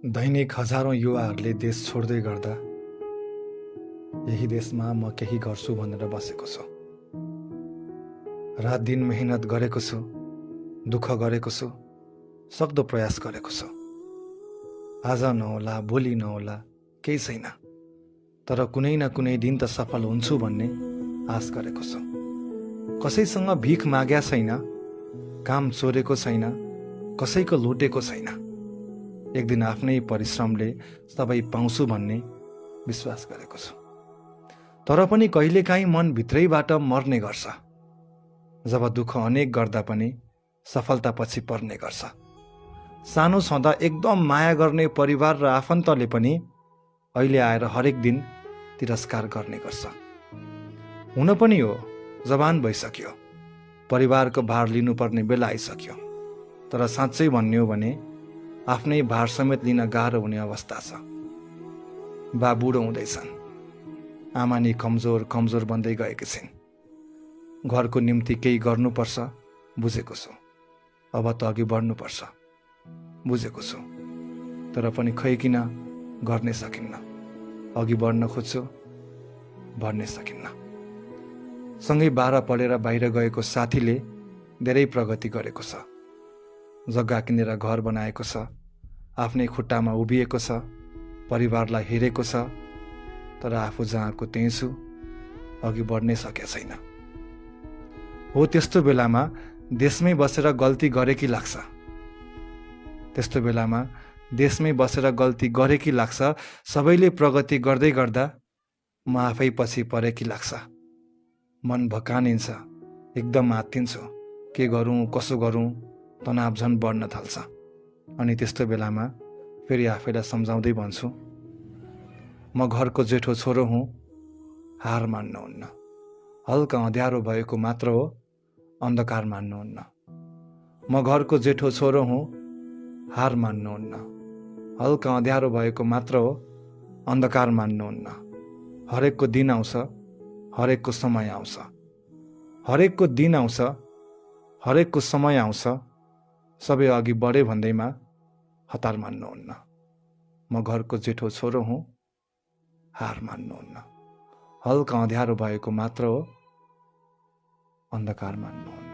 दैनिक हजारौं युवाहरूले देश छोड्दै गर्दा यही देशमा म केही गर्छु भनेर बसेको छु। रात दिन मेहनत गरेको छु, दुःख गरेको छु, सक्दो प्रयास गरेको छु। आज नहोला, भोलि नहोला, केही छैन, तर कुनै न कुनै दिन त सफल हुन्छु भन्ने आश गरेको छु। कसैसँग भिख माग्या छैन, काम चोरेको छैन, कसैको लुटेको छैन। एक दिन आफ्नै परिश्रमले सबै पाउँछु भन्ने विश्वास गरेको छु। तर पनि कहिलेकाहीँ मन भित्रैबाट मर्ने गर्छ। जब दुःख अनेक गर्दा पनि सफलता पछि पर्ने गर्छ। सानो छँदा एकदम माया गर्ने परिवार र आफन्तले पनि अहिले आएर हरेक दिन तिरस्कार गर्ने गर्छ। हुन पनि हो, जवान भइसक्यो, परिवारको भार लिनुपर्ने बेला आइसक्यो। तर साँच्चै भन्ने हो भने आफ्नै भार समेत लिन गाह्रो हुने अवस्था छ। बा बुढो हुँदैछन्, आमा नि कमजोर बन्दै गएकी छिन्। घरको निम्ति केही गर्नुपर्छ, बुझेको छु। अब त अघि बढ्नुपर्छ, बुझेको छु। तर पनि खै किन गर्नै सकिन्न। अघि बढ्न खोज्छु, बढ्नै सकिन्न। सँगै 12 पढेर बाहिर गएको साथीले धेरै प्रगति गरेको छ। जग्गा किनेर घर बनाएको छ, आफ्नै खुट्टामा उभिएको छ, परिवारलाई हेरेको छ। तर आफू जहाँको त्यहीँ छु, अघि बढ्नै सकेको छैन। हो, त्यस्तो बेलामा देशमै बसेर गल्ती गरेकी लाग्छ। त्यस्तो बेलामा देशमै बसेर गल्ती गरेकी लाग्छ। सबैले प्रगति गर्दै गर्दा म आफै पछि परेकी लाग्छ। मन भकानिन्छ, एकदम आत्तिन्छु। के गरौँ, कसो गरौँ, तनाव झन् बढ्न थाल्छ। अनि त्यस्तो बेलामा फेरि आफैलाई सम्झाउँदै भन्छु, म घरको जेठो छोरो हुँ, हार मान्नुहुन्न। हल्का अँध्यारो भएको मात्र हो, अन्धकार मान्नुहुन्न। म घरको जेठो छोरो हुँ, हार मान्नुहुन्न। हल्का अँध्यारो भएको मात्र हो, अन्धकार मान्नुहुन्न। हरेकको दिन आउँछ, हरेकको समय आउँछ। हरेकको दिन आउँछ, हरेकको समय आउँछ। सबै अघि बढे भन्दैमा हतार मान्नुहुन्न। म घरको जेठो छोरो हुँ, हार मान्नुहुन्न। हल्का अँध्यारो भएको मात्र हो, अन्धकार मान्नुहुन्न।